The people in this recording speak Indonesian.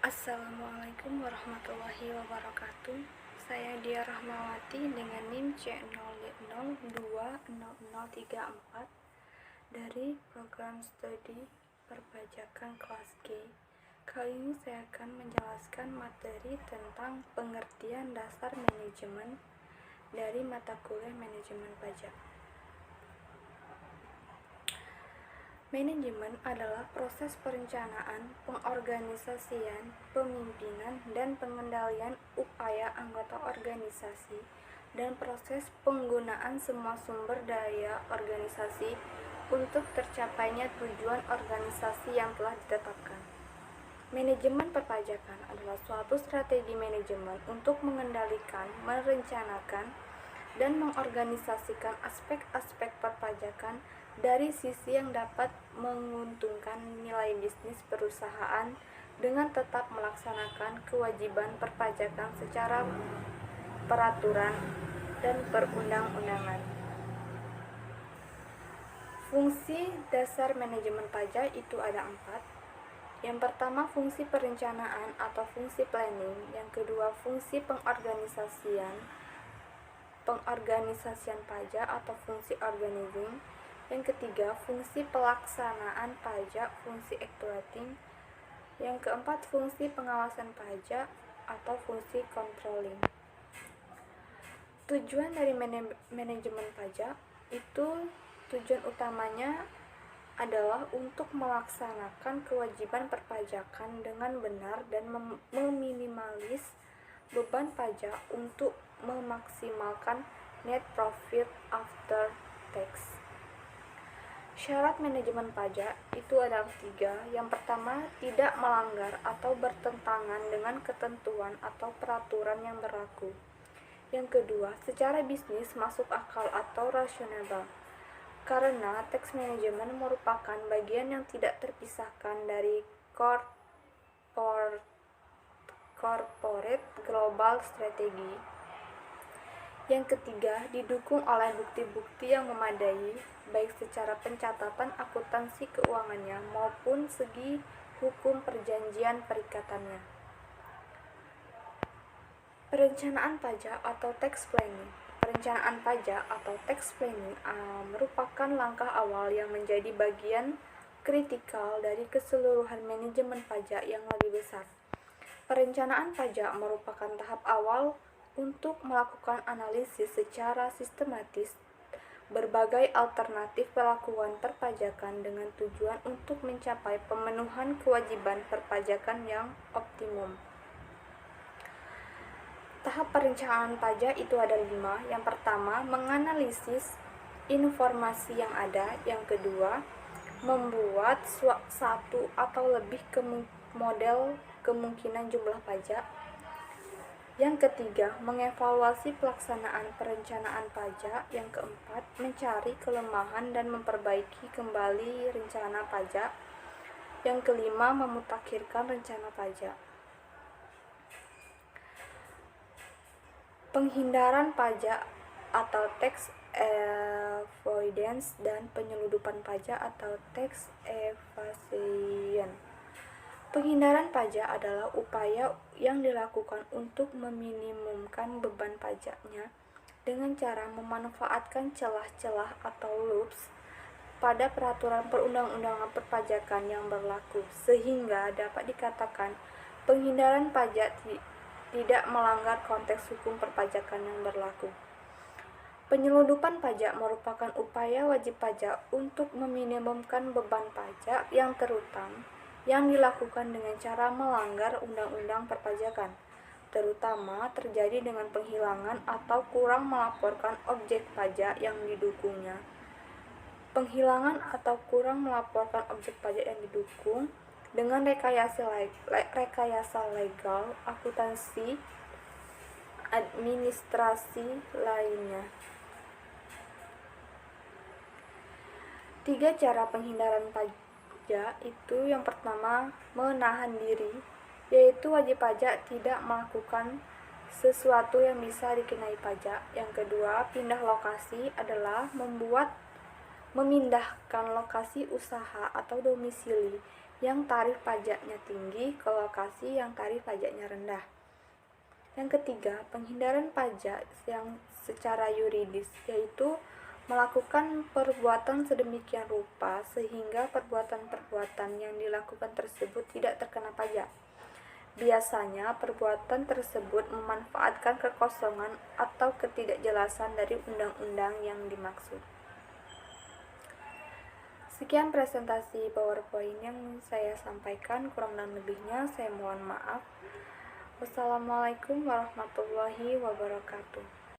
Assalamualaikum warahmatullahi wabarakatuh. Saya Dia Rahmawati dengan NIM C020034 dari program studi perpajakan kelas G. Kali ini saya akan menjelaskan materi tentang pengertian dasar manajemen dari mata kuliah manajemen pajak. Manajemen adalah proses perencanaan, pengorganisasian, pemimpinan, dan pengendalian upaya anggota organisasi dan proses penggunaan semua sumber daya organisasi untuk tercapainya tujuan organisasi yang telah ditetapkan. Manajemen perpajakan adalah suatu strategi manajemen untuk mengendalikan, merencanakan, dan mengorganisasikan aspek-aspek perpajakan dari sisi yang dapat menguntungkan nilai bisnis perusahaan dengan tetap melaksanakan kewajiban perpajakan secara peraturan dan perundang-undangan. Fungsi dasar manajemen pajak itu ada 4. Yang pertama, fungsi perencanaan atau fungsi planning. Yang kedua, fungsi pengorganisasian pajak atau fungsi organizing. Yang ketiga, fungsi pelaksanaan pajak, fungsi actuating. Yang keempat, fungsi pengawasan pajak atau fungsi controlling. Tujuan dari manajemen pajak itu tujuan utamanya adalah untuk melaksanakan kewajiban perpajakan dengan benar dan meminimalis beban pajak untuk memaksimalkan net profit after tax. Syarat manajemen pajak itu adalah 3. Yang pertama, tidak melanggar atau bertentangan dengan ketentuan atau peraturan yang berlaku. Yang kedua, secara bisnis masuk akal atau rasional. Karena tax management merupakan bagian yang tidak terpisahkan dari corporate global strategy. Yang ketiga, didukung oleh bukti-bukti yang memadai, baik secara pencatatan akuntansi keuangannya maupun segi hukum perjanjian perikatannya. Perencanaan pajak atau tax planning. Perencanaan pajak atau tax planning merupakan langkah awal yang menjadi bagian kritikal dari keseluruhan manajemen pajak yang lebih besar. Perencanaan pajak merupakan tahap awal untuk melakukan analisis secara sistematis berbagai alternatif pelakuan perpajakan dengan tujuan untuk mencapai pemenuhan kewajiban perpajakan yang optimum. Tahap perencanaan pajak itu ada 5. Yang pertama, menganalisis informasi yang ada. Yang kedua, membuat satu atau lebih model kemungkinan jumlah pajak. Yang ketiga, mengevaluasi pelaksanaan perencanaan pajak. Yang keempat, mencari kelemahan dan memperbaiki kembali rencana pajak. Yang kelima, memutakhirkan rencana pajak. Penghindaran pajak atau tax avoidance dan penyeludupan pajak atau tax evasion. Penghindaran pajak adalah upaya yang dilakukan untuk meminimumkan beban pajaknya dengan cara memanfaatkan celah-celah atau loops pada peraturan perundang-undangan perpajakan yang berlaku, sehingga dapat dikatakan penghindaran pajak tidak melanggar konteks hukum perpajakan yang berlaku. Penyeludupan pajak merupakan upaya wajib pajak untuk meminimumkan beban pajak yang terutang yang dilakukan dengan cara melanggar undang-undang perpajakan, terutama terjadi dengan penghilangan atau kurang melaporkan objek pajak yang didukungnya. Penghilangan atau kurang melaporkan objek pajak yang didukung dengan rekayasa legal, akuntansi, administrasi lainnya. 3 cara penghindaran pajak itu. Yang pertama, menahan diri, yaitu wajib pajak tidak melakukan sesuatu yang bisa dikenai pajak. Yang kedua, pindah lokasi adalah memindahkan lokasi usaha atau domisili yang tarif pajaknya tinggi ke lokasi yang tarif pajaknya rendah. Yang ketiga, penghindaran pajak yang secara yuridis, yaitu melakukan perbuatan sedemikian rupa sehingga perbuatan-perbuatan yang dilakukan tersebut tidak terkena pajak. Biasanya, perbuatan tersebut memanfaatkan kekosongan atau ketidakjelasan dari undang-undang yang dimaksud. Sekian presentasi PowerPoint yang saya sampaikan, kurang dan lebihnya saya mohon maaf. Wassalamualaikum warahmatullahi wabarakatuh.